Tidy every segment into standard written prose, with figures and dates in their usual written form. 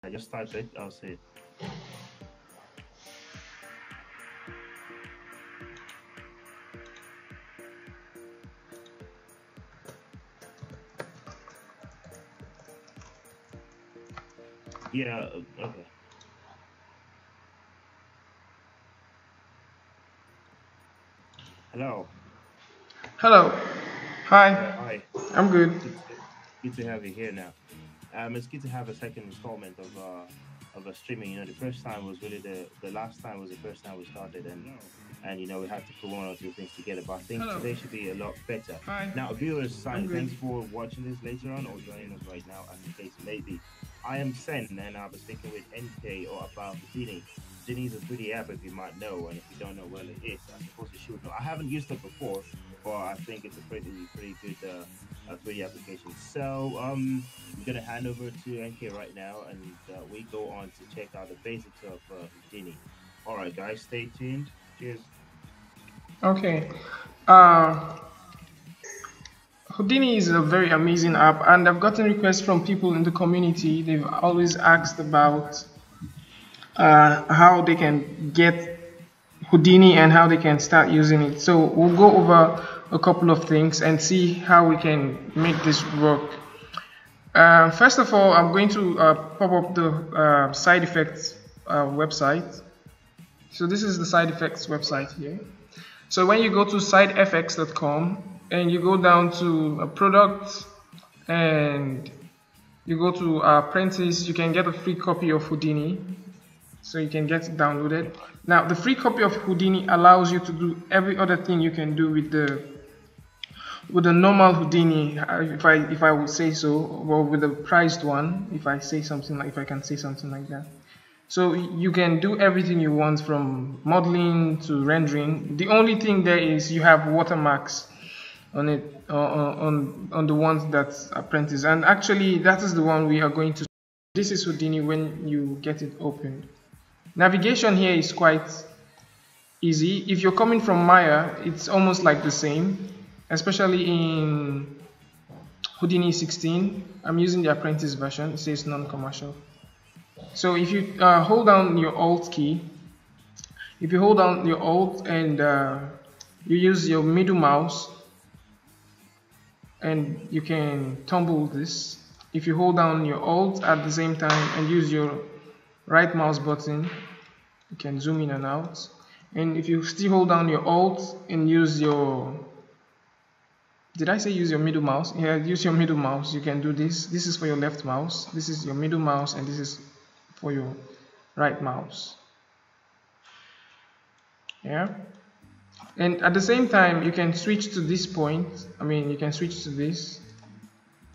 I just type it, I'll see it. Yeah, okay. Hello. Hello. Hi. Hi. I'm good. Good to have you here now. It's good to have a second installment of a streaming. You know, the first time was really the last time was the first time we started, and you know we had to put one or two things together. But I think Hello. today should be a lot better. Hi. Now, viewers, I'm good. thanks for watching this later on or joining us right now, as the case may be. I am Sen, and I'll be speaking with NK or about Houdini. Houdini is a 3D app, if you might know, and if you don't know, well, it is. I suppose you should know. I haven't used it before, but I think it's a pretty good 3D application. So I'm gonna hand over to NK right now, and we go on to check out the basics of Houdini. All right, guys, stay tuned. Cheers. Okay. Houdini is a very amazing app, and I've gotten requests from people in the community. They've always asked about how they can get Houdini and how they can start using it. So we'll go over a couple of things and see how we can make this work. First of all, I'm going to pop up the side effects website. So this is the side effects website here. So when you go to sidefx.com and you go down to product and you go to apprentice, you can get a free copy of Houdini. So you can get it downloaded. Now the free copy of Houdini allows you to do every other thing you can do with the normal Houdini, if I would say so, or with the priced one, if I can say something like that. So you can do everything you want from modeling to rendering. The only thing there is you have watermarks on it, on the ones that's apprentice, and actually that is the one we are going to. This is Houdini when you get it opened. Navigation here is quite easy. If you're coming from Maya, it's almost like the same, especially in Houdini 16. I'm using the apprentice version. It says non-commercial. So if you hold down your Alt key, if you hold down your Alt and you use your middle mouse, and you can tumble this. If you hold down your Alt at the same time and use your right mouse button, you can zoom in and out. And if you still hold down your Alt and use your, did I say use your middle mouse? Yeah, use your middle mouse. You can do this. This is for your left mouse. This is your middle mouse, and this is for your right mouse. Yeah. And at the same time, you can switch to this point. You can switch to this.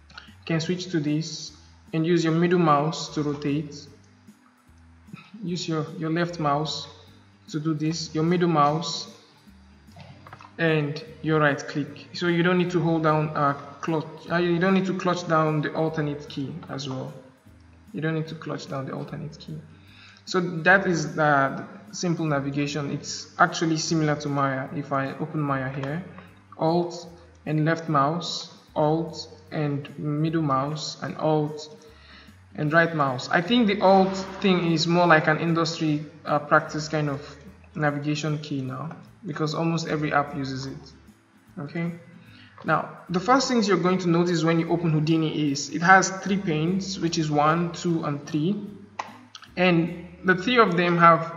You can switch to this and use your middle mouse to rotate. Use your left mouse to do this, your middle mouse and your right click. So you don't need to hold down clutch. You don't need to clutch down the alternate key as well. You don't need to clutch down the alternate key. So that is the simple navigation. It's actually similar to Maya. If I open Maya here, Alt and left mouse, Alt and middle mouse, and Alt and right mouse. I think the Alt thing is more like an industry practice kind of navigation key now, because almost every app uses it. Okay. Now, the first things you're going to notice when you open Houdini is it has 3 panes, which is 1, 2, and 3. And the 3 of them have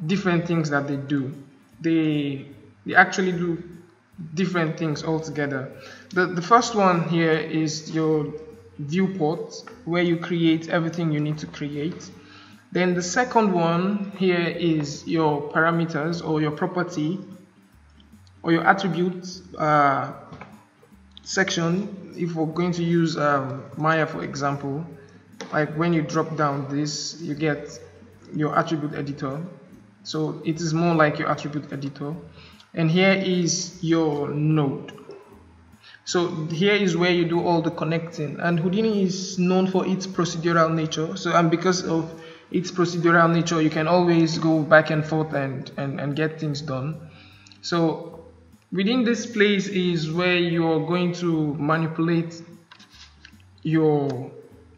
different things that they do. They actually do different things altogether. The first one here is your viewport, where you create everything you need to create. Then the second one here is your parameters or your property or your attributes section. If we're going to use Maya for example, like when you drop down this, you get your attribute editor. So it is more like your attribute editor. And here is your node. So here is where you do all the connecting. And Houdini is known for its procedural nature. So and because of its procedural nature, you can always go back and forth and get things done. So within this place is where you're going to manipulate your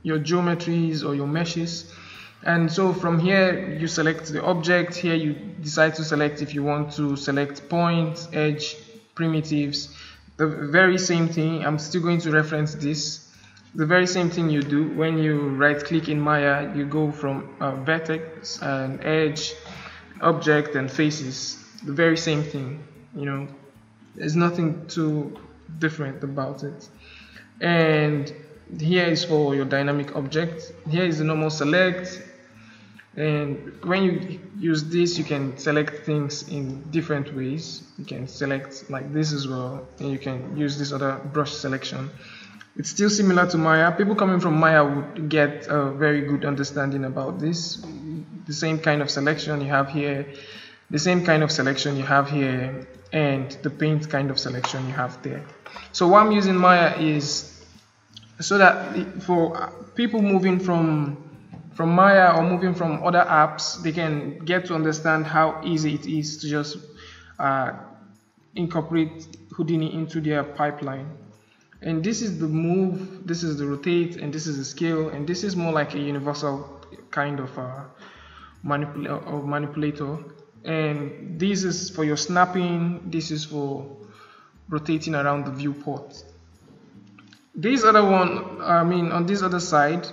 your geometries or your meshes. And so from here you select the object. Here you decide to select if you want to select point, edge, primitives. The very same thing, I'm still going to reference this. The very same thing you do when you right click in Maya, you go from vertex and edge, object and faces. The very same thing, you know, there's nothing too different about it. And here is for your dynamic object. Here is the normal select. And when you use this, you can select things in different ways. You can select like this as well, and you can use this other brush selection. It's still similar to Maya. People coming from Maya would get a very good understanding about this. The same kind of selection you have here, the same kind of selection you have here, and the paint kind of selection you have there. So why I'm using Maya is so that for people moving from Maya or moving from other apps, they can get to understand how easy it is to just incorporate Houdini into their pipeline. And this is the move, this is the rotate, and this is the scale, and this is more like a universal kind of manipulator. And this is for your snapping, this is for rotating around the viewport. This other one, on this other side,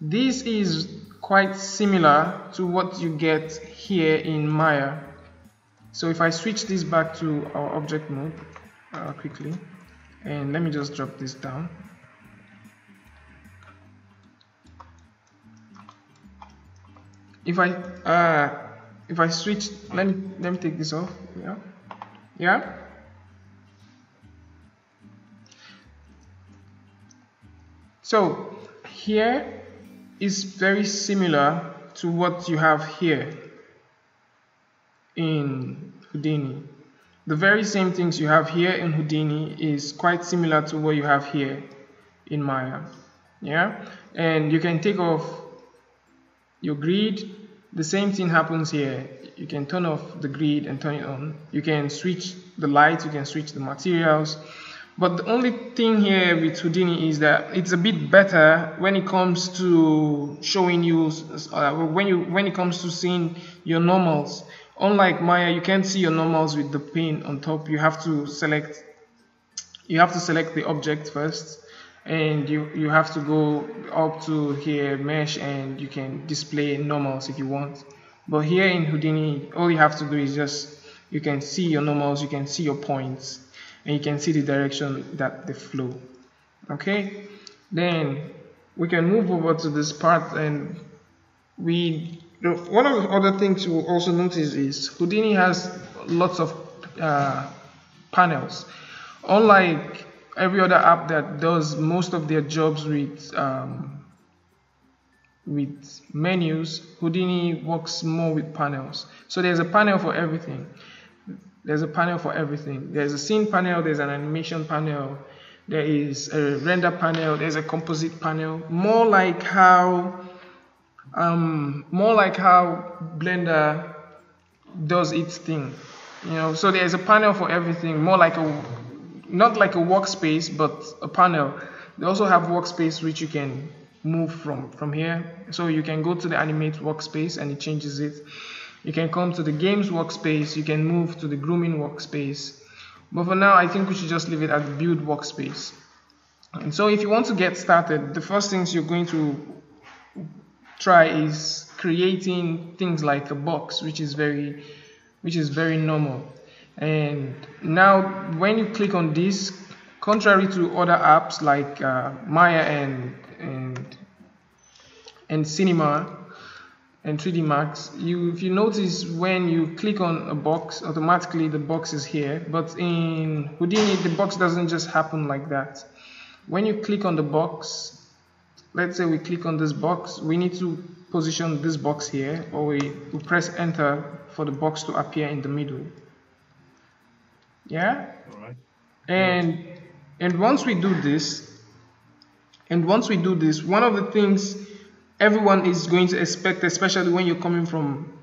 this is quite similar to what you get here in Maya. So if I switch this back to our object mode quickly, and let me just drop this down. If I switch, let me take this off. Yeah. So here is very similar to what you have here in Houdini. The very same things you have here in Houdini is quite similar to what you have here in Maya. Yeah, and you can take off your grid. The same thing happens here. You can turn off the grid and turn it on. You can switch the light, you can switch the materials. But the only thing here with Houdini is that it's a bit better when it comes to showing you, when it comes to seeing your normals. Unlike Maya, you can't see your normals with the pane on top. You have to select the object first, and you have to go up to here, mesh, and you can display normals if you want. But here in Houdini, all you have to do is you can see your normals, you can see your points, and you can see the direction that they flow. Okay, then we can move over to this part, and one of the other things you will also notice is Houdini has lots of panels. Unlike every other app that does most of their jobs with menus, Houdini works more with panels. So there's a panel for everything. There's a panel for everything. There's a scene panel, there's an animation panel, there is a render panel, there's a composite panel, more like how Blender does its thing. So there's a panel for everything, more like not like a workspace, but a panel. They also have workspace which you can move from here. So you can go to the animate workspace and it changes it. You can come to the games workspace, you can move to the grooming workspace. But for now, I think we should just leave it at the build workspace. And so if you want to get started, the first things you're going to try is creating things like a box, which is very normal. And now when you click on this, contrary to other apps like Maya and Cinema and 3D Max, if you notice, when you click on a box, automatically the box is here. But in Houdini, the box doesn't just happen like that. When you click on the box, let's say we click on this box, we need to position this box here, or we press enter for the box to appear in the middle. Yeah? All right. And once we do this, one of the things everyone is going to expect, especially when you're coming from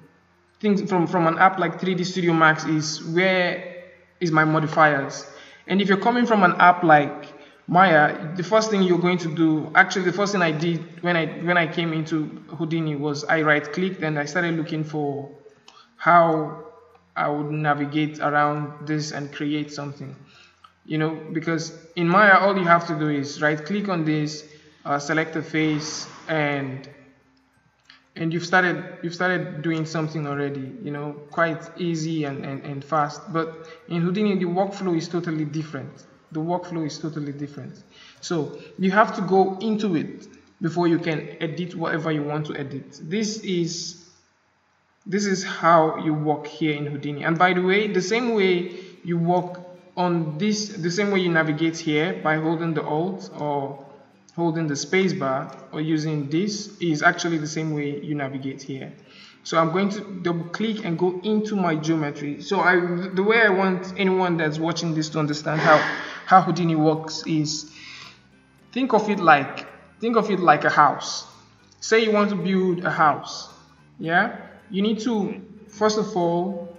an app like 3D Studio Max, is where is my modifiers. And if you're coming from an app like Maya, the first thing you're going to do, actually the first thing I did when I came into Houdini was I right clicked and I started looking for how I would navigate around this and create something, you know, because in Maya all you have to do is right click on this, select a face, and you've started doing something already, you know, quite easy and fast. But in Houdini the workflow is totally different. The workflow is totally different. So you have to go into it before you can edit whatever you want to edit. This is how you work here in Houdini. And by the way, the same way you work on this, the same way you navigate here by holding the Alt or holding the space bar or using this is actually the same way you navigate here. So I'm going to double click and go into my geometry. So the way I want anyone that's watching this to understand how Houdini works is think of it like a house. Say you want to build a house, yeah? You need to first of all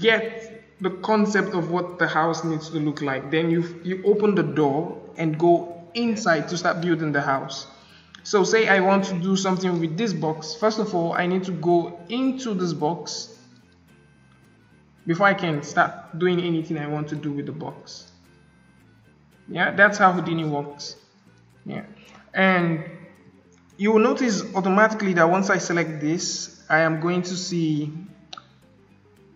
get the concept of what the house needs to look like. Then you open the door and go inside to start building the house. So say I want to do something with this box. First of all, I need to go into this box before I can start doing anything I want to do with the box. Yeah, that's how Houdini works. Yeah, and you will notice automatically that once I select this, I'm going to see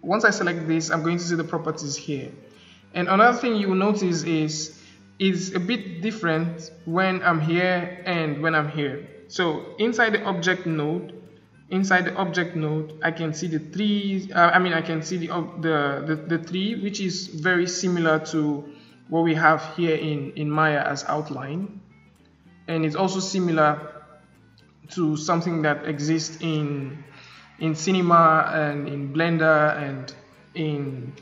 the properties here. And another thing you will notice is it's a bit different when I'm here and when I'm here. So inside the object node, I can see the trees. I can see the tree, which is very similar to what we have here in Maya as outline, and it's also similar to something that exists in Cinema and in Blender and in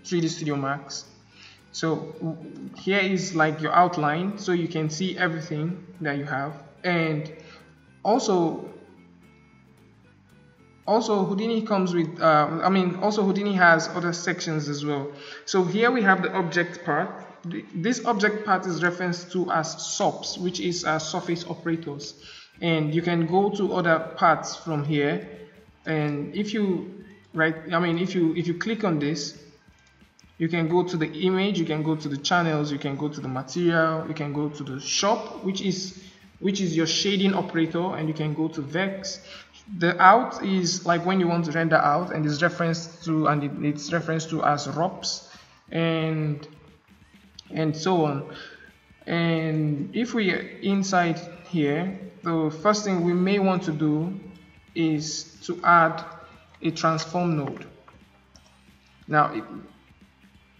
3D Studio Max. So here is like your outline, so you can see everything that you have. And also Houdini comes with Houdini has other sections as well. So here we have the object part. This object part is referenced to as SOPs, which is surface operators. And you can go to other parts from here, and if you click on this, you can go to the image, you can go to the channels, you can go to the material, you can go to the shop, which is your shading operator, and you can go to vex. The out is like when you want to render out, and it's referenced to as ROPs and so on. And if we are inside here, the first thing we may want to do is to add a transform node. Now,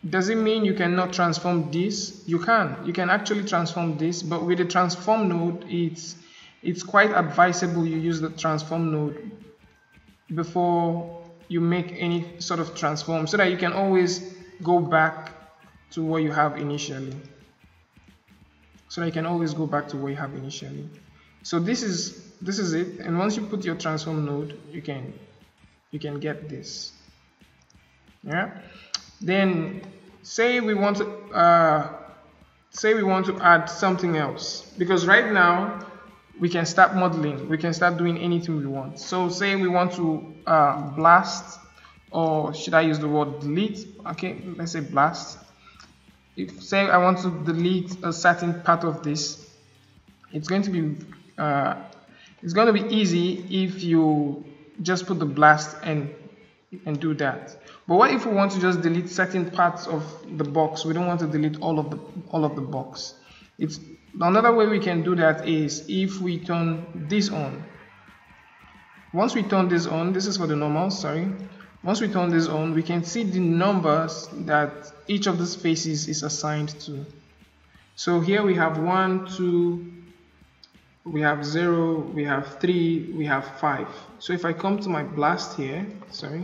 does it mean you cannot transform this? You can actually transform this, but with the transform node, it's quite advisable you use the transform node before you make any sort of transform, so that you can always go back to what you have initially. So this is it, and once you put your transform node, you can get this. Yeah. Then say we want to add something else, because right now we can start modeling, we can start doing anything we want. So say we want to blast, or should I use the word delete? Okay, let's say blast. If say I want to delete a certain part of this, it's going to be easy if you just put the blast and do that. But what if we want to just delete certain parts of the box? We don't want to delete all of the box. It's another way we can do that is if we turn this on. Once we turn this on, this is for the normal, sorry. Once we turn this on, we can see the numbers that each of these faces is assigned to. So here we have 1, 2, we have 0, we have 3, we have 5. So if I come to my blast here, sorry,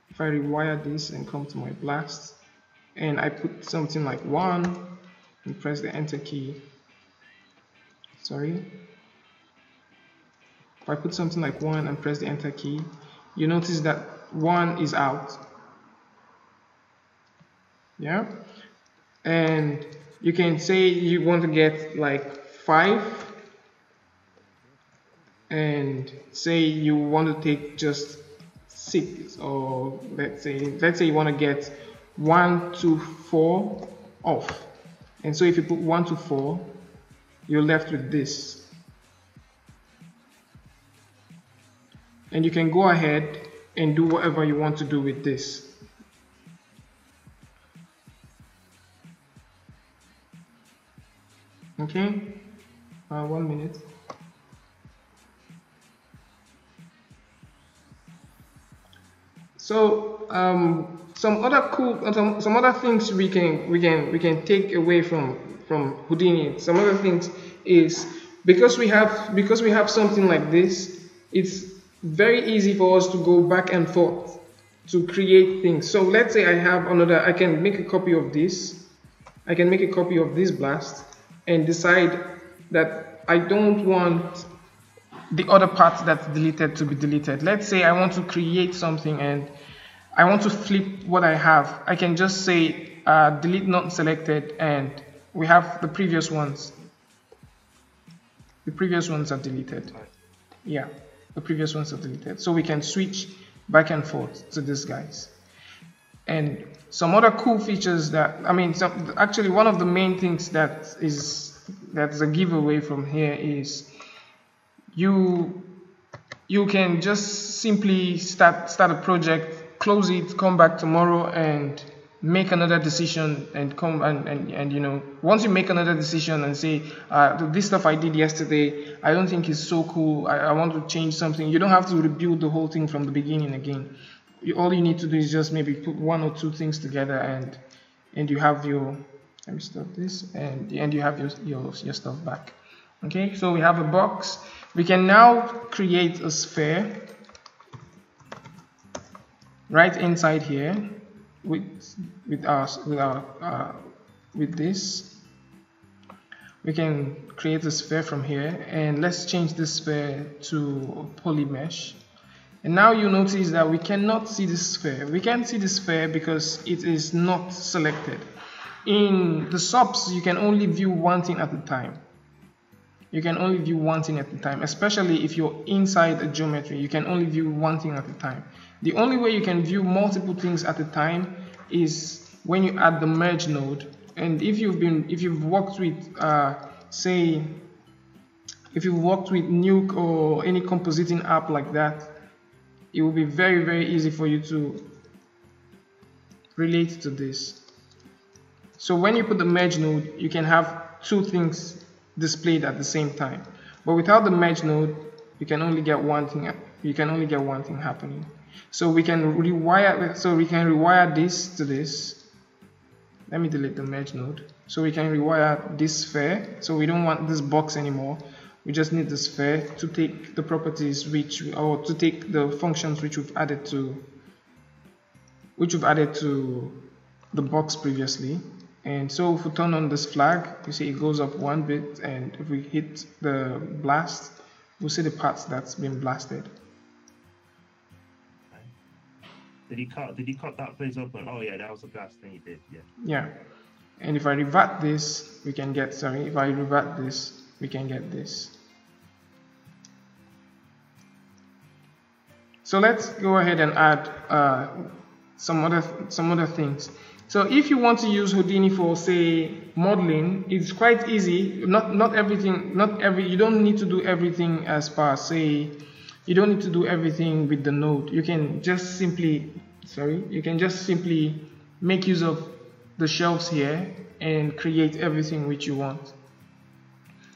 if I rewire this and come to my blast, and I put something like 1 and press the enter key, sorry, if I put something like 1 and press the enter key, you notice that 1 is out. Yeah, and you can say you want to get like 5, and say you want to take just 6, or let's say you want to get 1 to 4 off. And so if you put 1 to 4, you're left with this. And you can go ahead and do whatever you want to do with this. Okay, 1 minute. So some other things we can take away from Houdini. Some other things is because we have something like this, it's very easy for us to go back and forth to create things. So let's say I have another, I can make a copy of this. I can make a copy of this blast and decide that I don't want the other part that's deleted to be deleted. Let's say I want to create something and I want to flip what I have. I can just say delete not selected, and we have the previous ones. The previous ones are deleted. Yeah, the previous ones are deleted. So we can switch back and forth to these guys. And some other cool features that, I mean, actually one of the main things that's a giveaway from here is you can just simply start a project, close it, come back tomorrow and make another decision, and come and you know, once you make another decision and say this stuff I did yesterday I don't think is so cool, I want to change something, you don't have to rebuild the whole thing from the beginning again. All you need to do is just maybe put 1 or 2 things together, and you have your, let me stop this, and you have your stuff back. Okay, so we have a box. We can now create a sphere right inside here with this. We can create a sphere from here, and let's change this sphere to poly mesh. And now you notice that we cannot see this sphere. We can't see the sphere because it is not selected. In the subs, you can only view one thing at a time. You can only view one thing at a time, especially if you're inside a geometry. You can only view one thing at a time. The only way you can view multiple things at a time is when you add the merge node. And if you've worked with say, if you've worked with Nuke or any compositing app like that, it will be very, very easy for you to relate to this. So when you put the merge node, you can have 2 things displayed at the same time. But without the merge node, you can only get one thing. You can only get one thing happening. So we can rewire. So we can rewire this to this. Let me delete the merge node. So we can rewire this sphere. So we don't want this box anymore. We just need the sphere to take the properties or to take the functions which we've added to the box previously. And so if we turn on this flag, you see it goes up 1 bit, and if we hit the blast, we'll see the parts that's been blasted. Did he cut that place open? Oh yeah, that was the blast thing he did. Yeah. Yeah. And if I revert this, we can get, if I revert this, we can get this. So let's go ahead and add some other things. So if you want to use Houdini for, say, modeling, it's quite easy. You don't need to do everything as per, say, you don't need to do everything with the node. You can just simply, make use of the shelves here and create everything which you want.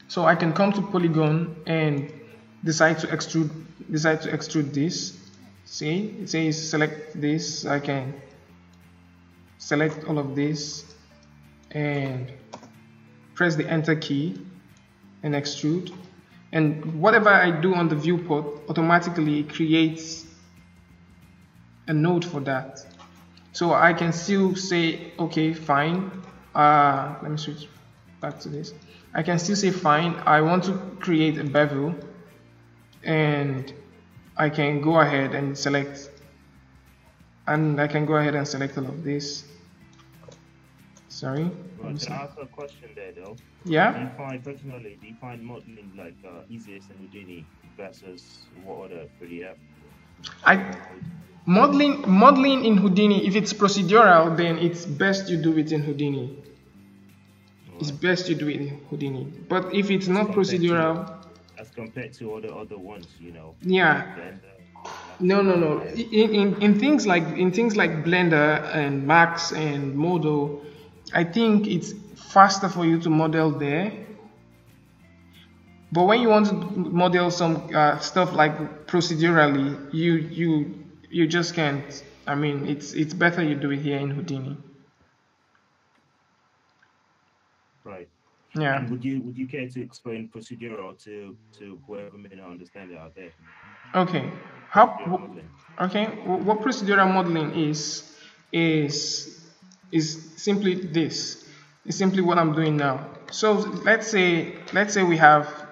So I can come to Polygon and decide to extrude this. See, it says select this. I can select all of this and press the enter key and extrude, and whatever I do on the viewport automatically creates a node for that. So I can still say, okay, fine, let me switch back to this. I can still say fine, I want to create a bevel, and I can go ahead and select, all of this. Sorry. Right, can I ask a question there though? Yeah. Do you find modeling like easiest in Houdini versus what other 3D app? I modeling in Houdini, if it's procedural, then it's best you do it in Houdini. It's best you do it in Houdini. But if it's not procedural, as compared to all the other ones, you know. Yeah. No. In things like Blender and Max and Modo, I think it's faster for you to model there. But when you want to model some stuff like procedurally, you just can't. I mean, it's better you do it here in Houdini. Right. Yeah. And would you care to explain procedural to whoever may not understand it out there? Okay. What procedural modeling is simply this. It's simply what I'm doing now. So let's say we have.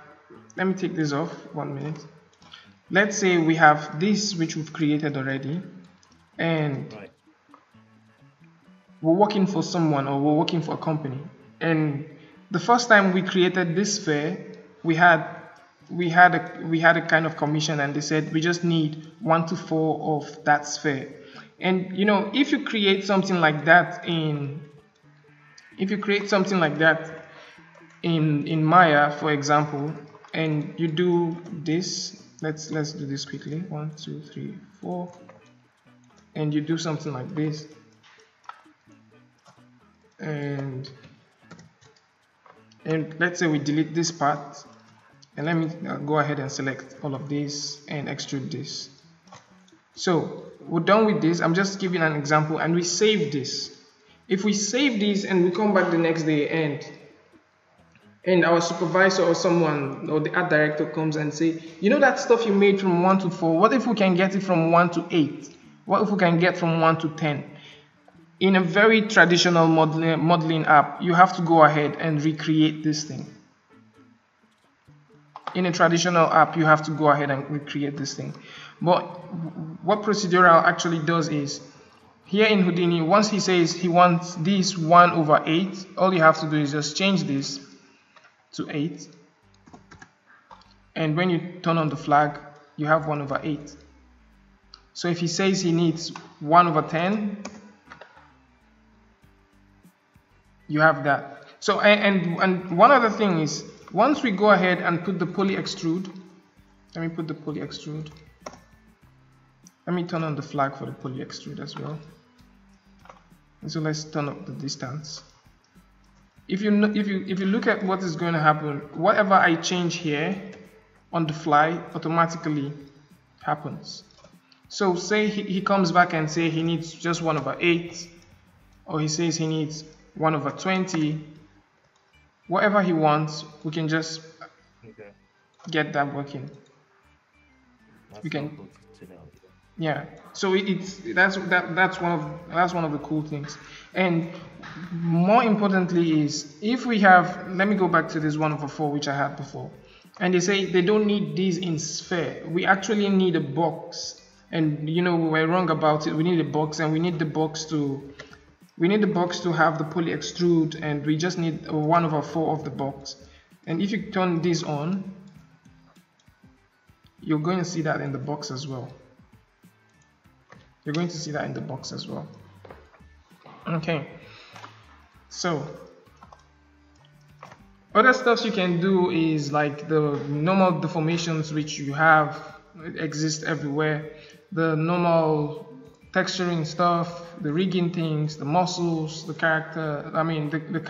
Let me take this off 1 minute. Let's say we have this which we've created already, and we're working for someone or we're working for a company. And the first time we created this sphere, we had a kind of commission, and they said we just need 1 to 4 of that sphere. And you know, if you create something like that in Maya, for example, and you do this, let's do this quickly. 1, 2, 3, 4, and you do something like this, and let's say we delete this part, and let me go ahead and select all of this and extrude this. So we're done with this. I'm just giving an example, and we save this. If we save this and we come back the next day, and our supervisor or someone or the art director comes and say, you know that stuff you made from 1 to 4, what if we can get it from 1 to 8? What if we can get from 1 to 10? In a very traditional modeling app, you have to go ahead and recreate this thing. In a traditional app, you have to go ahead and recreate this thing. But what procedural actually does is, here in Houdini, once he says he wants this 1/8, all you have to do is just change this to 8. And when you turn on the flag, you have 1/8. So if he says he needs 1/10, you have that. So and one other thing is, once we go ahead and put the poly extrude, let me put the poly extrude. Let me turn on the flag for the poly extrude as well. And so let's turn up the distance. If you look at what is going to happen, whatever I change here on the fly automatically happens. So say he comes back and say he needs just 1/8, or he says he needs 1/20. Whatever he wants, we can just get that working. We can, yeah. So that's one of the cool things. And more importantly is, if we have, let me go back to this 1/4 which I had before, and they say they don't need these in sphere. We actually need a box, and you know, we're wrong about it. We need a box, and we need the box to have the poly extrude, and we just need 1/4 of the box. And if you turn this on, you're going to see that in the box as well. You're going to see that in the box as well. Okay, so other stuff you can do is like the normal deformations which you have exist everywhere, the normal texturing stuff, the rigging things, the muscles, the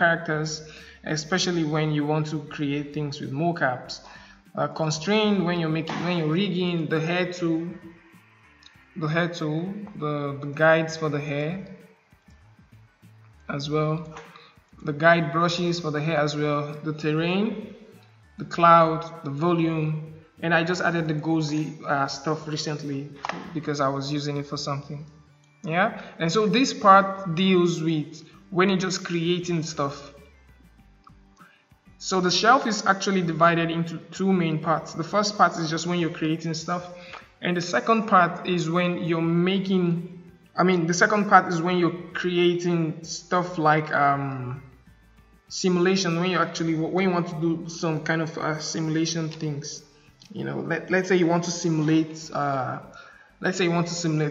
characters, especially when you want to create things with mocaps. Constraint when you're rigging, the hair tool, the guides for the hair as well, the guide brushes for the hair as well, the terrain, the cloud, the volume, and I just added the Gozi stuff recently because I was using it for something. Yeah, and so this part deals with when you're just creating stuff. So the shelf is actually divided into 2 main parts. The first part is just when you're creating stuff, and the second part is when you're making I mean, the second part is when you're creating stuff like simulation, when you want to do some kind of simulation things. You know, let's say you want to simulate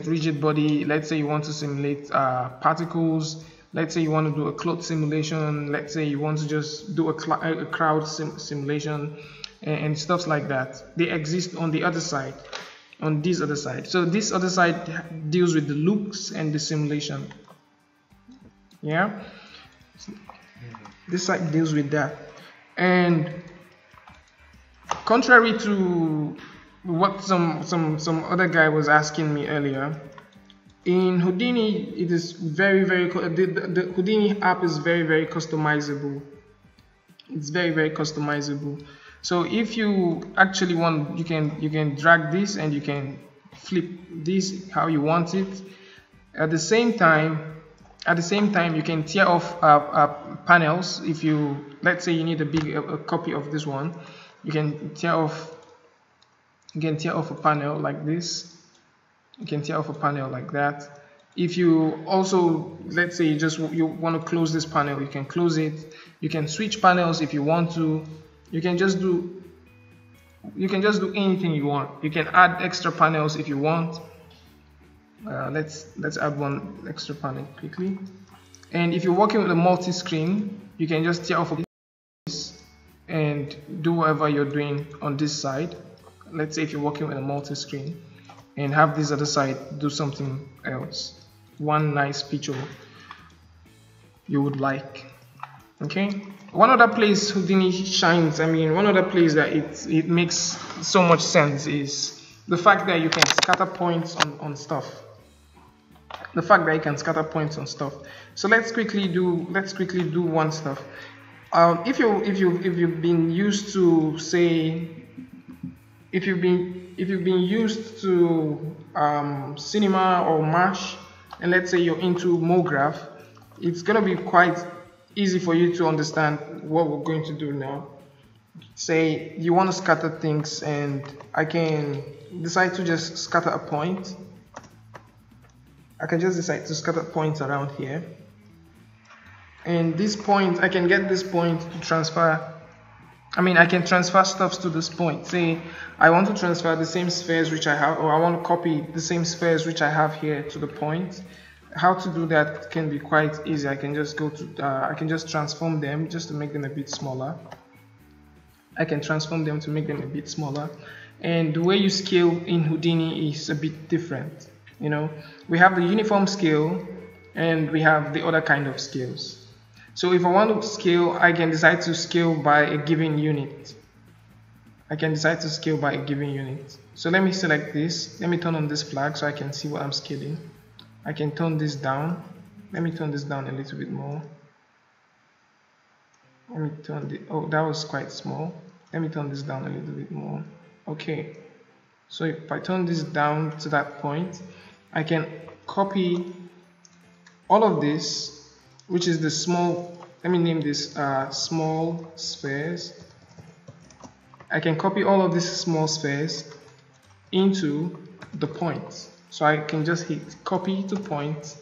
rigid body. Let's say you want to simulate particles. Let's say you want to do a cloth simulation. Let's say you want to just do a crowd simulation and stuff like that. They exist on the other side, on this other side. So this other side deals with the looks and the simulation. Yeah, this side deals with that. And contrary to what some other guy was asking me earlier, in Houdini it is very the Houdini app is very customizable. It's very customizable. So if you actually want, you can drag this and you can flip this how you want it. At the same time you can tear off panels. If you, let's say you need a copy of this one, you can tear off a panel like this. You can tear off a panel like that. If you also, let's say you want to close this panel, you can close it. You can switch panels if you want to. You can just do anything you want. You can add extra panels if you want. Let's add one extra panel quickly. And if you're working with a multi-screen, you can just tear off this and do whatever you're doing on this side. Let's say if you're working with a multi-screen, and have this other side do something else, one nice picture you would like. Okay, one other place Houdini shines, I mean, one other place that it makes so much sense is the fact that you can scatter points on stuff. The fact that you can scatter points on stuff. So let's quickly do one stuff. If you've been used to, say, if you've been used to Cinema or Mesh, and let's say you're into Mograph, it's gonna be quite easy for you to understand what we're going to do now. Say you want to scatter things, and I can decide to just scatter a point. I can just decide to scatter points around here, and this point, I can get this point to transfer. I mean, I can transfer stuffs to this point. Say I want to transfer the same spheres which I have, or I want to copy the same spheres which I have here to the point. How to do that can be quite easy. I can just go to I can just transform them just to make them a bit smaller. I can transform them to make them a bit smaller, and the way you scale in Houdini is a bit different. You know, we have the uniform scale and we have the other kind of scales. So if I want to scale, I can decide to scale by a given unit. I can decide to scale by a given unit. So let me select this. Let me turn on this flag so I can see what I'm scaling. I can turn this down. Let me turn this down a little bit more. Let me turn the, oh, that was quite small. Let me turn this down a little bit more. Okay. So if I turn this down to that point, I can copy all of this, which is the small, let me name this small spheres. I can copy all of these small spheres into the points. So I can just hit copy to point.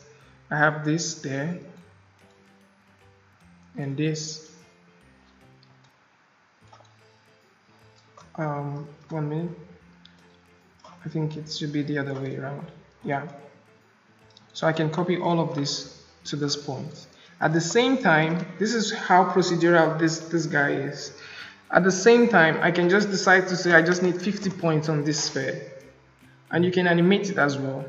I have this there and this. 1 minute. I think it should be the other way around. Yeah. So I can copy all of this to this point. At the same time, this is how procedural this guy is. At the same time, I can just decide to say I just need 50 points on this sphere. And you can animate it as well.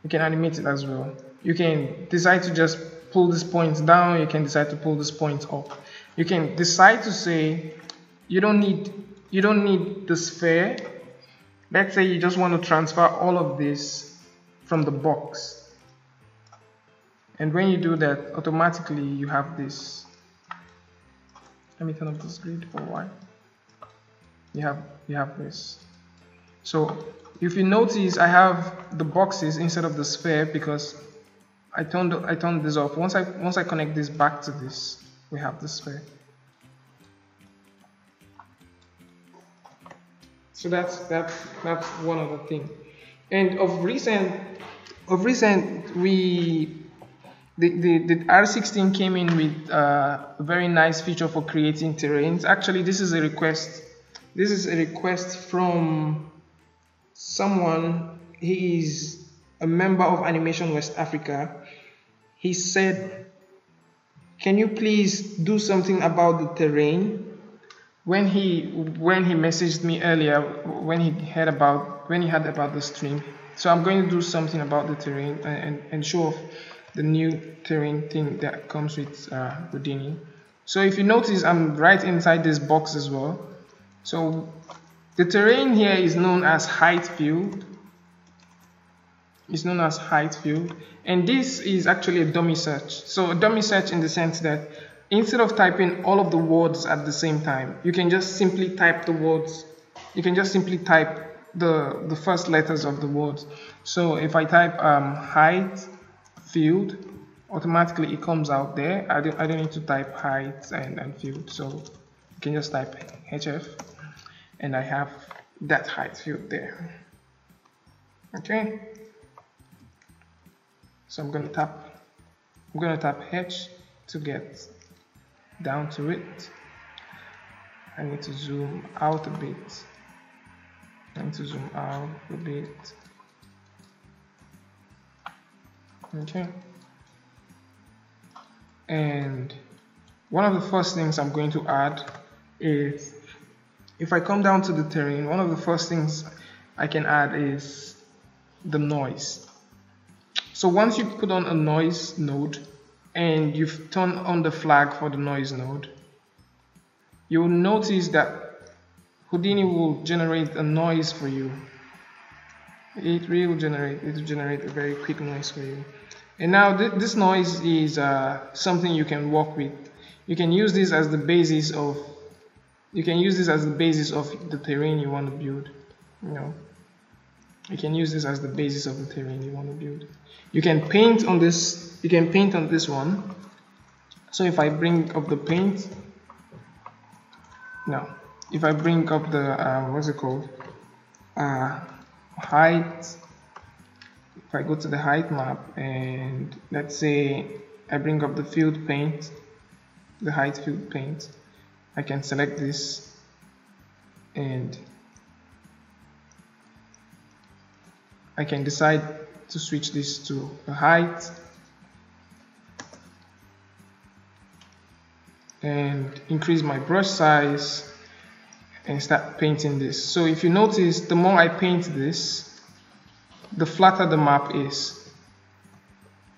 You can animate it as well. You can decide to just pull this point down. You can decide to pull this point up. You can decide to say you don't need the sphere. Let's say you just want to transfer all of this from the box. And when you do that, automatically you have this. Let me turn off this grid for a while. You have this. So if you notice, I have the boxes instead of the sphere because I turned this off. Once I connect this back to this, we have the sphere. So that's one other thing. And of recent, of recent, the R16 came in with a very nice feature for creating terrains. Actually, this is a request. This is a request from someone. He is a member of Animation West Africa. He said, "Can you please do something about the terrain?" When he messaged me earlier, when he heard about the stream. So I'm going to do something about the terrain and show off the new terrain thing that comes with Houdini. So if you notice, I'm right inside this box as well. So the terrain here is known as height field. It's known as height field, and this is actually a dummy search. So a dummy search in the sense that instead of typing all of the words at the same time, you can just simply type the words. You can just simply type the first letters of the words. So if I type height field, automatically it comes out there. I don't need to type height and field. So you can just type HF, and I have that height field there. Okay. So I'm going to tap H to get down to it. I need to zoom out a bit. Okay. And one of the first things I'm going to add is, if I come down to the terrain, one of the first things I can add is the noise. So once you put on a noise node and you've turned on the flag for the noise node, you will notice that Houdini will generate a noise for you. It will generate a very quick noise for you. And now this noise is something you can work with. You can use this as the basis of the terrain you want to build. You can use this as the basis of the terrain you want to build. You can paint on this. You can paint on this one. So if I bring up the paint, if I bring up the what's it called? Height. If I go to the height map and let's say I bring up the field paint, the height field paint, I can select this and I can decide to switch this to a height and increase my brush size and start painting this. So if you notice, the more I paint this, the flatter the map is.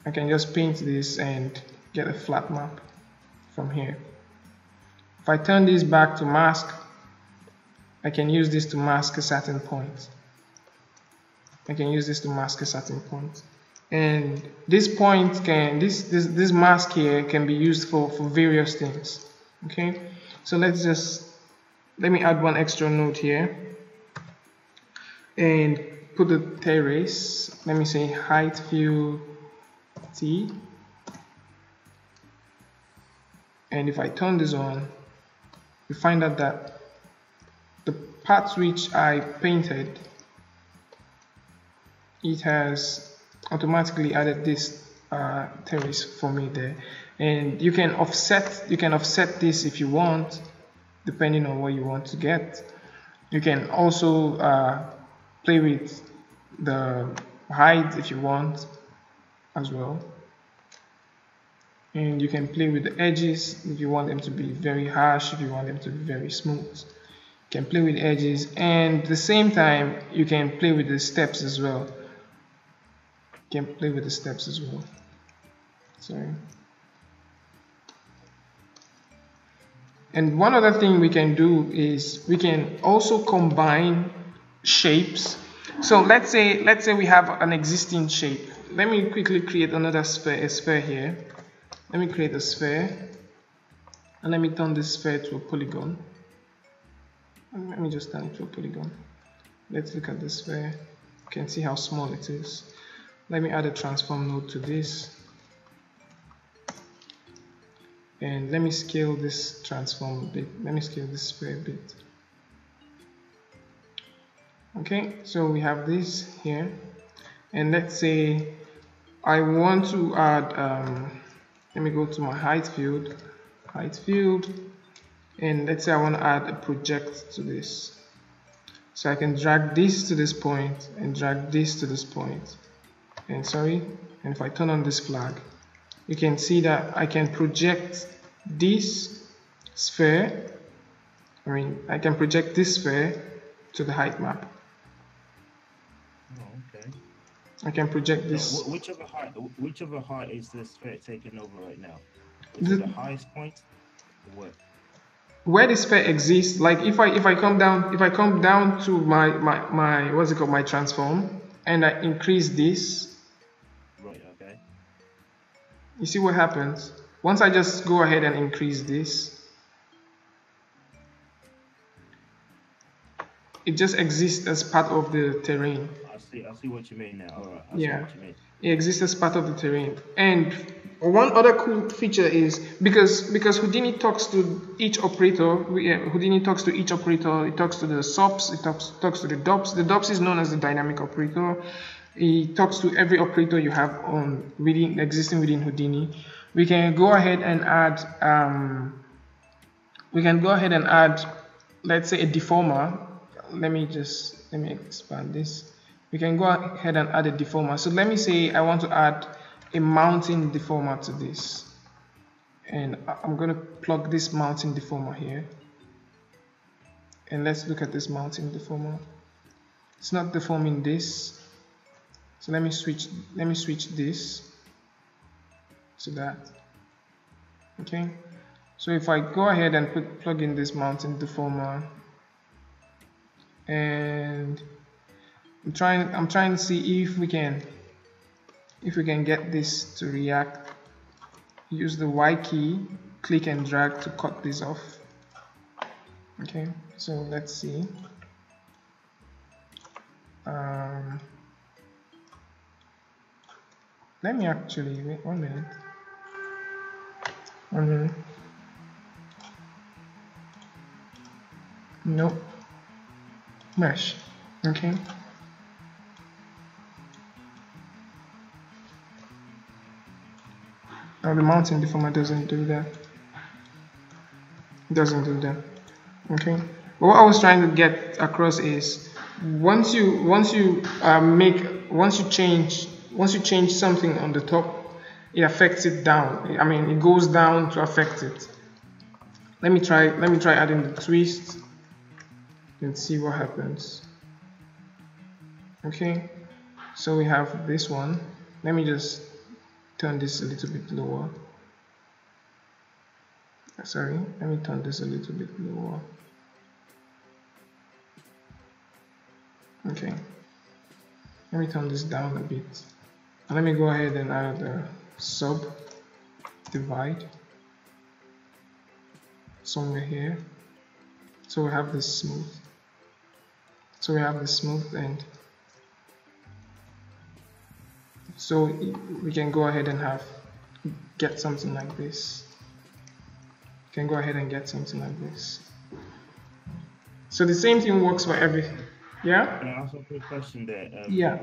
I can just paint this and get a flat map from here. If I turn this back to mask, I can use this to mask a certain point. And this point this mask here can be used for various things. Okay, so let me add one extra node here and put the terrace. Let me say height field T, and if I turn this on, you find out that the parts which I painted, it has automatically added this terrace for me there. And you can offset this if you want, depending on what you want to get. You can also play with the height if you want as well, and you can play with the edges if you want them to be very harsh, if you want them to be very smooth. You can play with edges, and at the same time you can play with the steps as well. Sorry. And one other thing we can do is we can also combine shapes. So let's say we have an existing shape. Let me quickly create another sphere, a sphere here. Let me create a sphere, and let me turn this sphere to a polygon. Let me just turn it to a polygon. Let's look at the sphere. You can see how small it is. Let me add a transform node to this, and let me scale this transform a bit. Let me scale this sphere a bit. Okay, so we have this here. and let's say I want to add, let me go to my height field, and let's say I want to add a project to this. So I can drag this to this point and drag this to this point. And and if I turn on this flag, you can see that I can project this sphere, I can project this sphere to the height map. Oh, okay. I can project this. So whichever height is the sphere taking over right now? Is it the highest point or what? Where the sphere exists, like if I come down to my what's it called, my transform, and I increase this. Right, okay. You see what happens? Once I just go ahead and increase this, it just exists as part of the terrain. I see what you mean now. Alright, I Yeah. see what you mean. It exists as part of the terrain. And one other cool feature is because Houdini talks to each operator. Houdini talks to each operator. It talks to the subs. It talks to the dops. The dops is known as the dynamic operator. It talks to every operator you have on existing within Houdini. We can go ahead and add. Let's say, a deformer. Let me expand this. We can go ahead and add a deformer. So let me say I want to add a mountain deformer to this, and I'm going to plug this mountain deformer here, and let's look at this mountain deformer. It's not deforming this, so let me switch this to that. Okay, so if I go ahead and plug in this mountain deformer, and I'm trying to see if we can get this to react. Use the Y key, click and drag to cut this off. Okay, so let's see. Let me actually wait 1 minute. 1 minute. Nope. Mesh. Okay. Now the mountain deformer doesn't do that. It doesn't do that. Okay. But what I was trying to get across is once you change something on the top, it affects it down. I mean, it goes down to affect it. Let me try adding the twist and see what happens. Okay. So we have this one. Let me just turn this a little bit lower. Sorry, let me turn this a little bit lower. Okay, let me turn this down a bit. And let me go ahead and add a sub divide somewhere here. So we have this smooth. End. So we can go ahead and get something like this. So the same thing works for everything. Yeah? Can I ask a quick question there? Yeah. I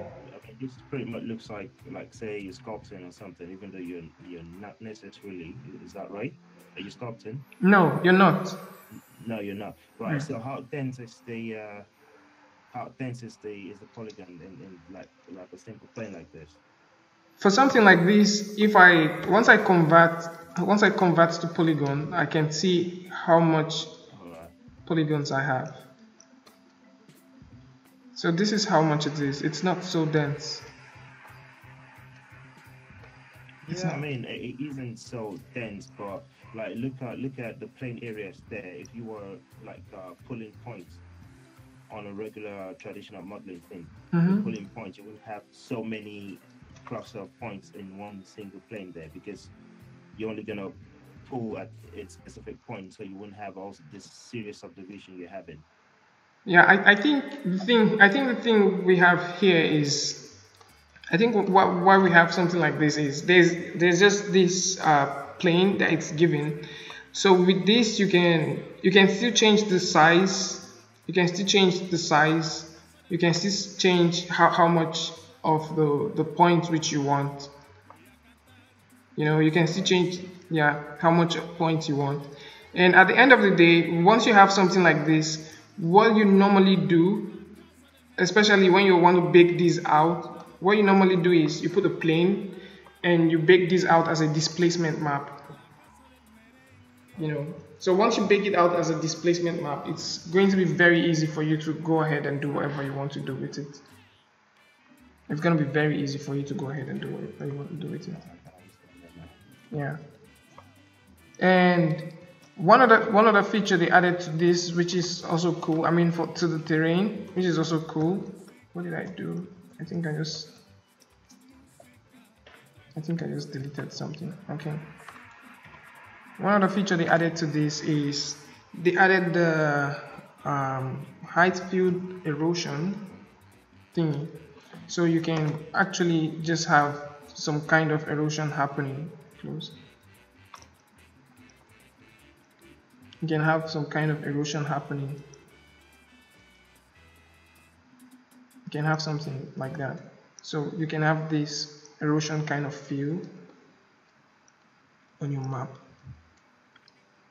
mean, this pretty much looks like say you're sculpting or something, even though you're not necessarily. Is that right? Are you sculpting? No, you're not. No, you're not. Right. So how dense is the polygon in like a simple plane like this? For something like this, once I convert to polygon, I can see how much polygons I have. So this is how much it is. It's not so dense. Yeah, I mean, it isn't so dense, but like look at the plane areas there. If you were like pulling points on a regular traditional modeling thing, pulling points, you wouldn't have so many cluster of points in one single plane there, because you're only gonna pull at its specific point, so you wouldn't have all this serious subdivision you're having. Yeah, I think the thing we have here is, I think why we have something like this is there's just this plane that it's given. So with this you can still change the size. You can still change how much of the point which you want. You know, you can still change, yeah, how much points you want. And at the end of the day, once you have something like this, what you normally do, especially when you want to bake this out, what you normally do is you put a plane and you bake this out as a displacement map. You know, so once you bake it out as a displacement map, it's going to be very easy for you to go ahead and do whatever you want to do with it. It's going to be very easy for you to go ahead and do whatever you want to do with it. Yeah. And one other feature they added to this, which is also cool, I mean to the terrain, which is also cool. What did I do? I think I just deleted something. Okay. One other feature they added to this is they added the height field erosion thingy, so you can actually just have some kind of erosion happening. Close. You can have some kind of erosion happening. You can have something like that. So you can have this erosion kind of feel on your map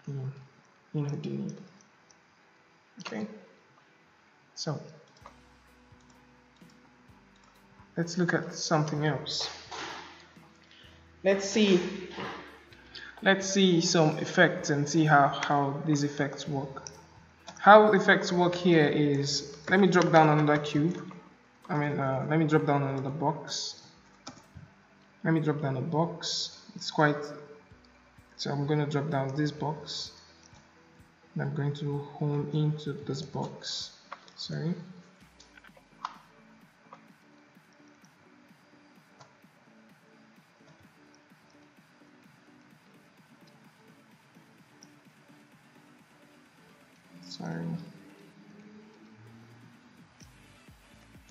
in Houdini. Okay, so let's look at something else. Let's see some effects and see how these effects work. How effects work here is, let me drop down another cube. Let me drop down another box. Let me drop down a box. So I'm going to drop down this box. And I'm going to home into this box. Sorry.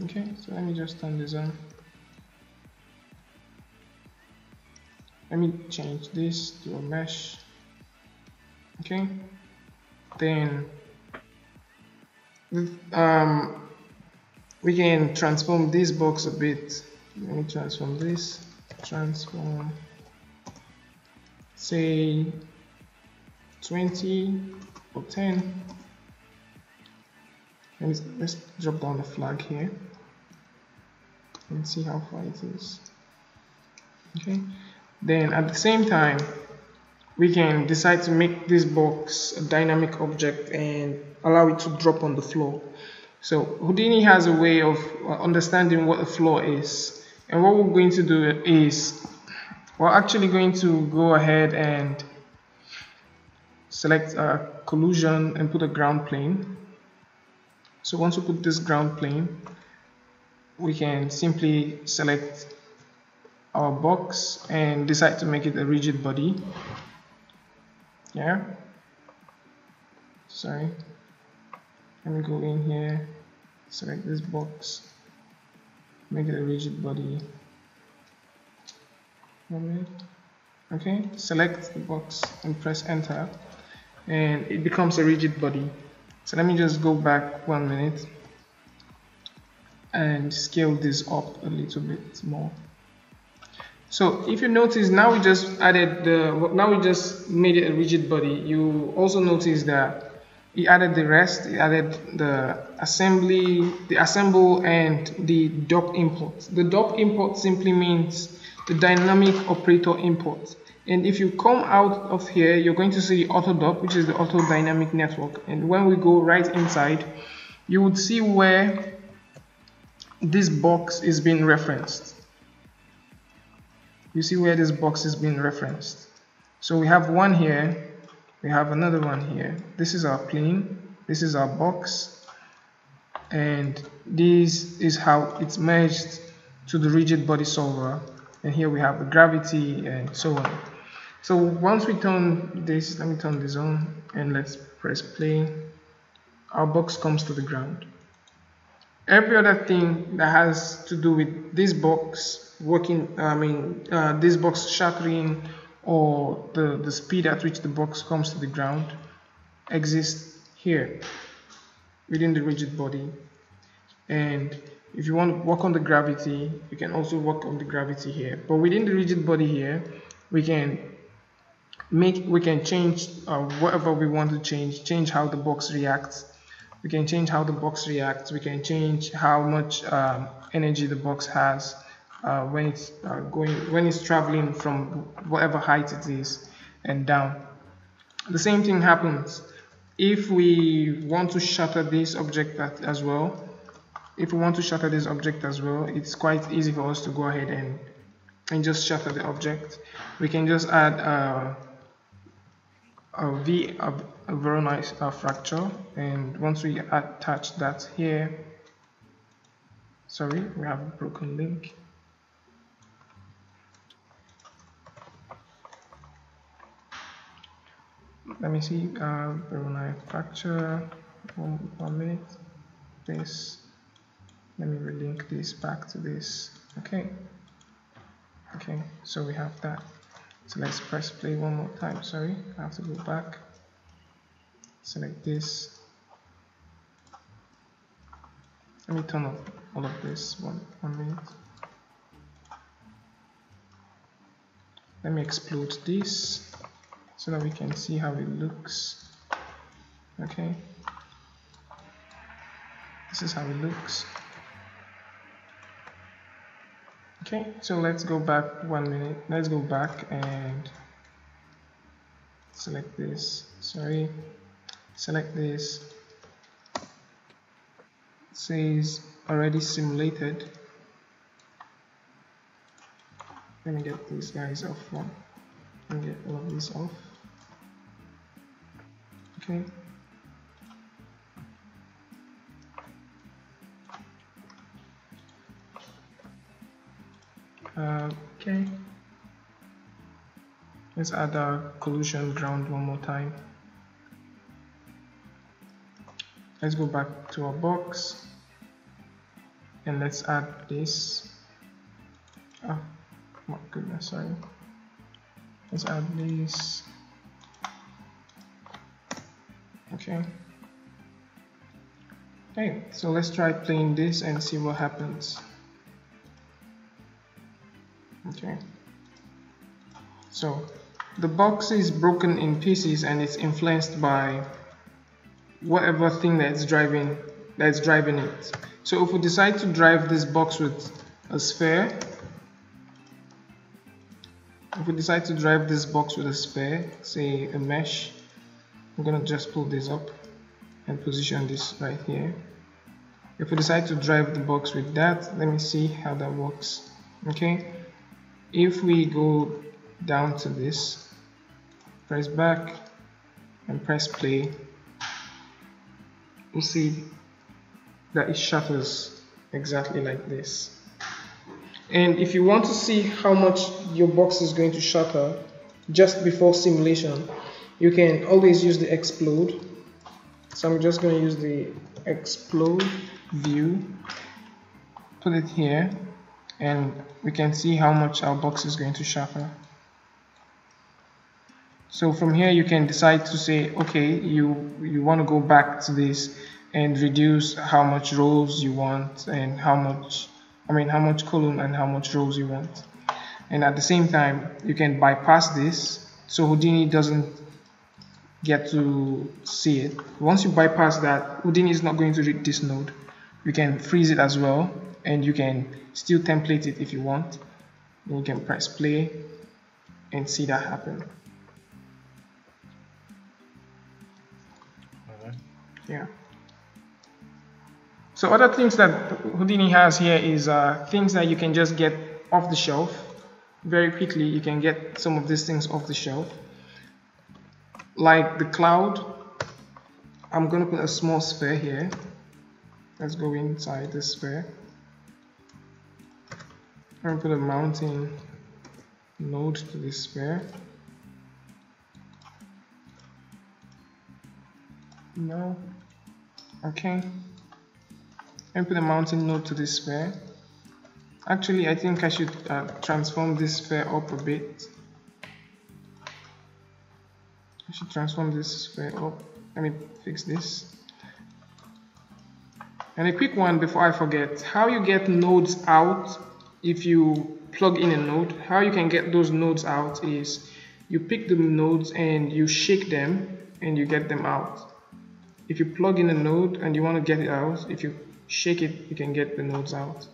Okay, so let me just turn this on. Let me change this to a mesh. Okay, then we can transform this box a bit. Let me transform this. Transform, say 20 or 10. Let's drop down the flag here and see how far it is. Okay, then at the same time we can decide to make this box a dynamic object and allow it to drop on the floor. So Houdini has a way of understanding what a floor is, and what we're going to do is we're actually going to go ahead and select a collision and put a ground plane. So once we put this ground plane, we can simply select our box and decide to make it a rigid body. Yeah. Sorry. Let me go in here, select this box, make it a rigid body. Okay, select the box and press enter, and it becomes a rigid body. So let me just go back 1 minute and scale this up a little bit more. So if you notice, now we just made it a rigid body. You also notice that it added the rest, it added the assembly, the assemble, and the dop import. The dop import simply means the dynamic operator import. And if you come out of here, you're going to see the AutoDop, which is the auto dynamic network. And when we go right inside, you would see where this box is being referenced. You see where this box is being referenced. So we have one here, we have another one here. This is our plane, this is our box, and this is how it's merged to the rigid body solver. And here we have the gravity and so on. So once we turn this, let me turn this on and let's press play. Our box comes to the ground. Every other thing that has to do with this box working, this box shattering, or the speed at which the box comes to the ground exists here within the rigid body. And if you want to work on the gravity, you can also work on the gravity here. But within the rigid body here, we can change whatever we want to change how the box reacts. We can change how the box reacts. We can change how much energy the box has when it's traveling from whatever height it is and down. The same thing happens if we want to shatter this object as well. If we want to shatter this object as well, it's quite easy for us to go ahead and just shatter the object. We can just add a Voronoi fracture, and once we attach that here, sorry, we have a broken link. Let me see, Voronoi fracture, one minute, this, let me relink this back to this, okay, so we have that. So let's press play one more time. Sorry, I have to go back. Select this. Let me turn off all of this. One minute. Let me explode this so that we can see how it looks. Okay. This is how it looks. Okay, so let's go back 1 minute. Let's go back and select this. Sorry, select this. It says already simulated. Let me get these guys off one. Let me get all of these off. Okay. Okay, let's add our collision ground one more time. Let's go back to our box and let's add this. Oh my goodness, sorry. Let's add this. Okay. Okay, so let's try playing this and see what happens. Okay, so the box is broken in pieces and it's influenced by whatever thing that's driving it. So if we decide to drive this box with a sphere, say a mesh, I'm gonna just pull this up and position this right here. If we decide to drive the box with that, let me see how that works. Okay. If we go down to this, press back and press play, we'll see that it shutters exactly like this. And if you want to see how much your box is going to shatter just before simulation, you can always use the explode. So I'm just going to use the explode view, put it here, and we can see how much our box is going to shatter. So from here you can decide to say, okay, you want to go back to this and reduce how much rows you want and how much column and how much rows you want. And at the same time you can bypass this so Houdini doesn't get to see it. Once you bypass that, Houdini is not going to read this node. You can freeze it as well, and you can still template it if you want. You can press play and see that happen. Yeah. So other things that Houdini has here is things that you can just get off the shelf very quickly. You can get some of these things off the shelf, like the cloud. I'm going to put a small sphere here. Let's go inside the sphere. I'm going to put a mounting node to this sphere. No. Okay. And put a mounting node to this sphere. Actually, I think I should transform this sphere up a bit. I should transform this sphere up. Let me fix this. And a quick one before I forget, how you get nodes out if you plug in a node. How you can get those nodes out is you pick the nodes and you shake them and you get them out. If you plug in a node and you want to get it out, if you shake it, you can get the nodes out.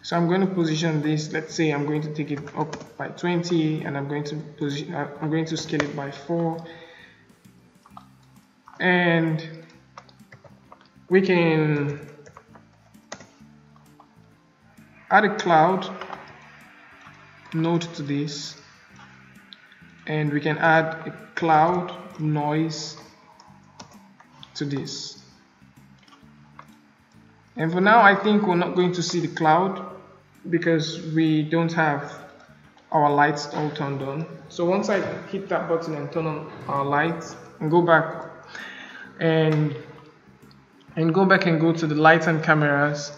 So I'm going to position this. Let's say I'm going to take it up by 20 and I'm going to scale it by 4. And we can add a cloud node to this, and we can add a cloud noise to this. And for now, I think we're not going to see the cloud because we don't have our lights all turned on. So once I hit that button and turn on our lights and go back and go to the lights and cameras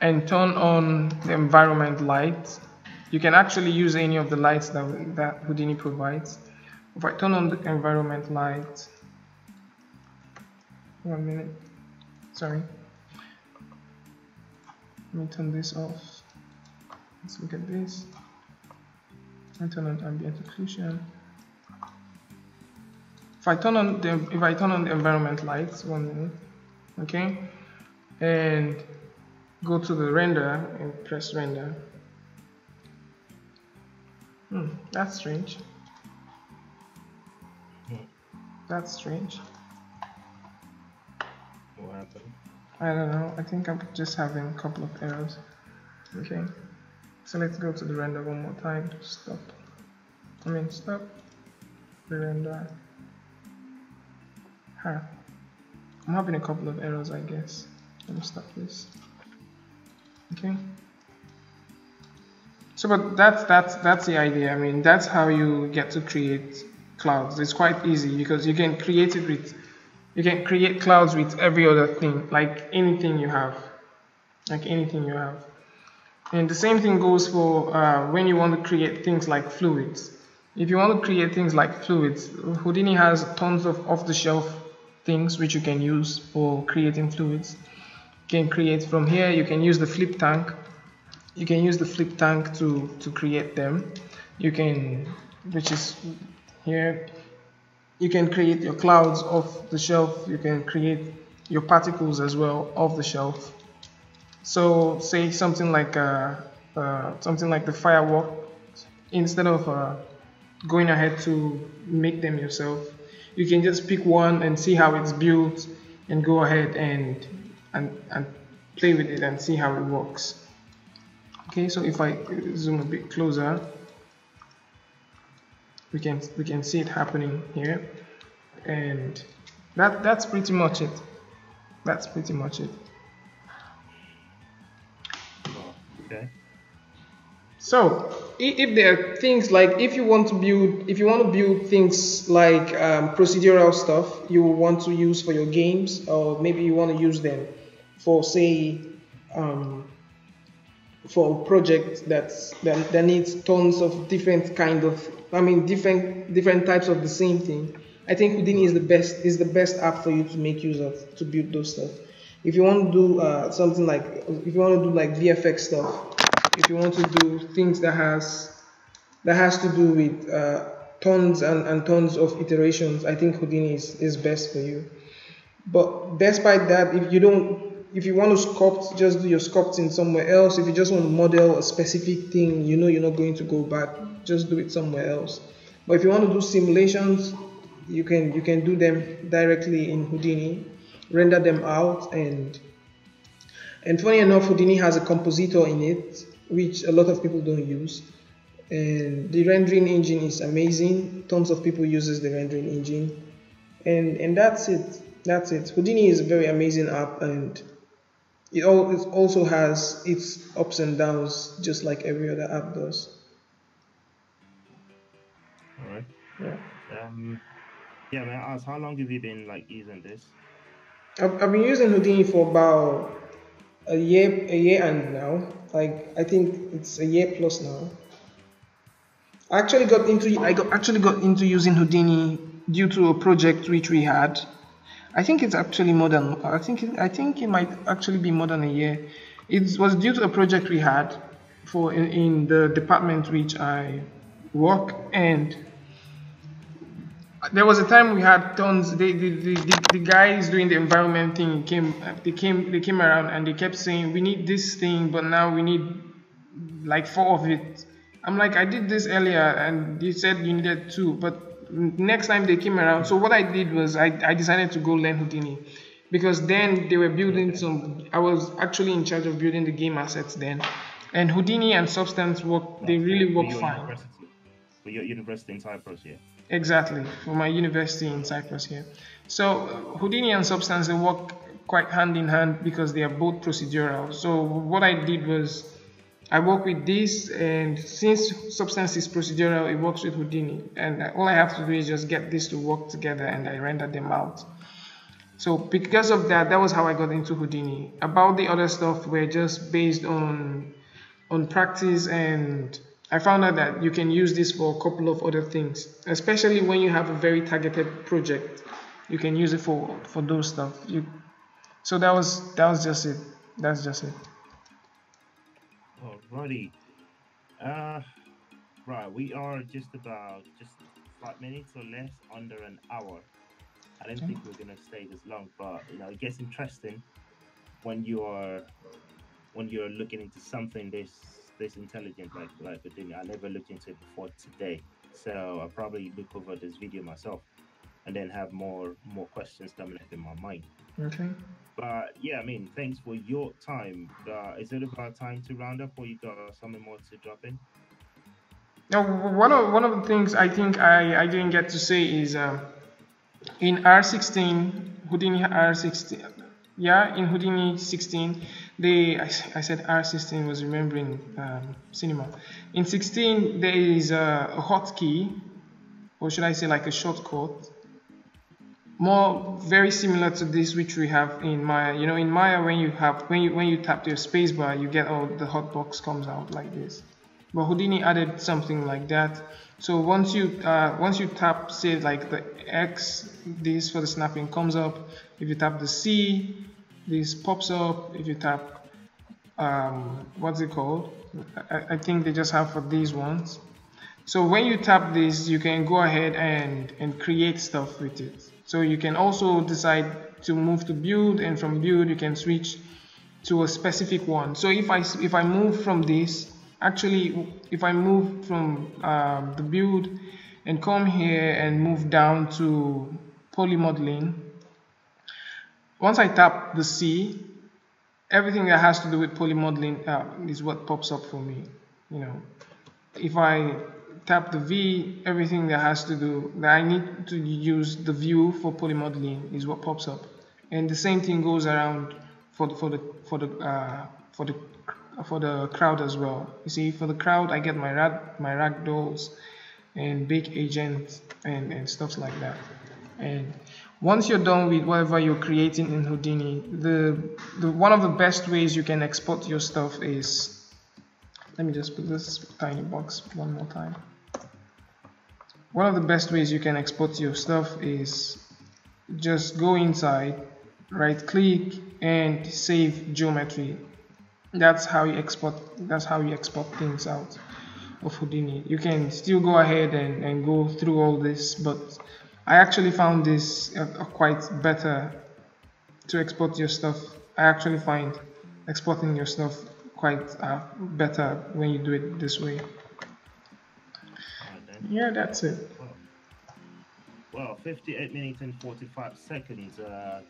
and turn on the environment light, you can actually use any of the lights that Houdini provides. If I turn on the environment light, 1 minute, sorry, let me turn this off. Let's look at this. I turn on ambient occlusion. If I turn on the environment lights, 1 minute, okay, and go to the render and press render. That's strange. That's strange. What happened? I don't know. I think I'm just having a couple of errors. Okay. So let's go to the render one more time. Stop the render. I'm having a couple of errors, I guess. Let me stop this. Okay. So, but that's the idea. I mean, that's how you get to create clouds. It's quite easy because you can create clouds with every other thing, like anything you have. And the same thing goes for when you want to create things like fluids. If you want to create things like fluids, Houdini has tons of off-the-shelf things which you can use for creating fluids. You can create from here. You can use the flip tank. You can use the flip tank to create them. You can, which is here. You can create your clouds off the shelf. You can create your particles as well off the shelf. So say something like the firework. Instead of going ahead to make them yourself, you can just pick one and see how it's built, and go ahead and play with it and see how it works. Okay, so if I zoom a bit closer, we can see it happening here, and that's pretty much it. That's pretty much it. Okay. So if there are things like if you want to build things like procedural stuff you want to use for your games, or maybe you want to use them for, say, for a project that needs tons of different different types of the same thing, I think Houdini is the best app for you to make use of to build those stuff. If you want to do something like, if you want to do like VFX stuff, if you want to do things that has to do with tons and tons of iterations, I think Houdini is best for you. But despite that, if you want to sculpt, just do your sculpting somewhere else. If you just want to model a specific thing, you know you're not going to go back, just do it somewhere else. But if you want to do simulations, you can do them directly in Houdini, render them out, and funny enough, Houdini has a compositor in it, which a lot of people don't use. And the rendering engine is amazing. Tons of people uses the rendering engine, and that's it. That's it. Houdini is a very amazing app, and it also has its ups and downs, just like every other app does. All right. Yeah. Yeah, may I ask, how long have you been using this? I've been using Houdini for about a year and now. I think it's a year plus now. I actually got into using Houdini due to a project which we had. I think it's actually more than. I think it might actually be more than a year. It was due to a project we had in the department which I work, and there was a time we had tons. The guys doing the environment thing they came around and they kept saying we need this thing, but now we need like four of it. I'm like, I did this earlier and you said you needed two, but next time they came around. So what I did was I decided to go learn Houdini, because then they were building some. I was actually in charge of building the game assets then, and Houdini and Substance work. They really For work your fine. university, for your university in Cyprus, yeah. Exactly, for my university in Cyprus here. So Houdini and Substance, they work quite hand in hand because they are both procedural. So what I did was I work with this, and since Substance is procedural, it works with Houdini, and all I have to do is just get this to work together, and I render them out. So because of that, that was how I got into Houdini. About the other stuff were just based on practice, and I found out that you can use this for a couple of other things, especially when you have a very targeted project. You can use it for those stuff. So that was just it. That's just it. Alrighty. Uh, right. We are just about just 5 minutes or less, under an hour. I don't Okay. think we're gonna stay this long, but it gets interesting when you're looking into something this intelligent like Houdini. I never looked into it before today, so I'll probably look over this video myself and then have more questions coming up in my mind. Okay. But yeah, I mean, thanks for your time. Is it about time to round up, or you got something more to drop in? Now, one of the things I think I didn't get to say is in R16, Houdini R16. Yeah, in Houdini 16, I said R16 was remembering cinema. In 16, there is a hotkey, or should I say like a shortcut, more very similar to this which we have in Maya. In Maya, when you tap your spacebar, you get all the hotbox comes out like this. But Houdini added something like that. So once you tap, say like the X, this for the snapping comes up. If you tap the C, this pops up. If you tap what's it called? I think they just have for these ones. So when you tap this, you can go ahead and create stuff with it. So you can also decide to move to build, and from build you can switch to a specific one. So if I move from this, actually if I move from the build and come here and move down to poly modeling, once I tap the C, everything that has to do with poly modeling is what pops up for me. If I tap the V, everything that has to do that I need to use the view for poly modeling is what pops up, and the same thing goes around for the crowd as well. You see, for the crowd, I get my ragdolls and bake agents and stuff like that. And once you're done with whatever you're creating in Houdini, the one of the best ways you can export your stuff is, let me just put this tiny box one more time. One of the best ways you can export your stuff is just go inside, right click and save geometry. That's how you export things out of Houdini. You can still go ahead and go through all this, but I actually found this quite better to export your stuff. I actually find exporting your stuff quite better when you do it this way. All right then. Yeah, that's it. Well, well, 58 minutes and 45 seconds,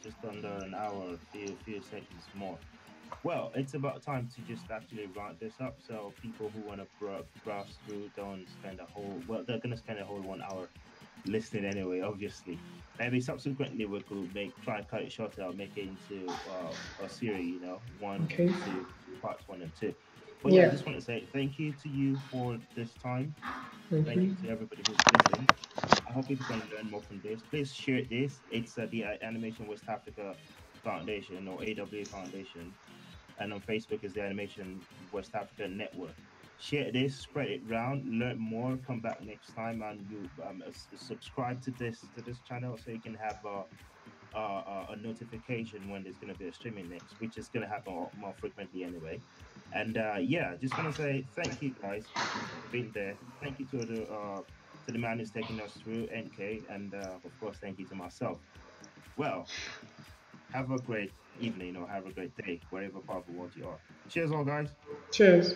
just under an hour, few seconds more. Well, it's about time to just actually wrap this up. So people who want to browse through don't spend a whole, well, they're gonna spend a whole 1 hour listening anyway. Obviously, maybe subsequently we could try and cut it shorter. I'll make it into a series. One Okay. and two, parts one and two. But yeah, I Yeah. just want to say thank you to you for this time. Thank Thank you you. to everybody who's listening. I hope people can learn more from this. Please share this. It's the Animation West Africa Foundation, or AWA Foundation, and on Facebook is the Animation West Africa Network. Share this, spread it around, learn more. Come back next time, and you subscribe to this channel so you can have a notification when there's going to be a streaming next, which is going to happen more frequently anyway. And yeah, just want to say thank you guys for being there. Thank you to the man who's taking us through, NK, and of course, thank you to myself. Well, have a great evening or have a great day, wherever part of the world you are. Cheers, all guys. Cheers.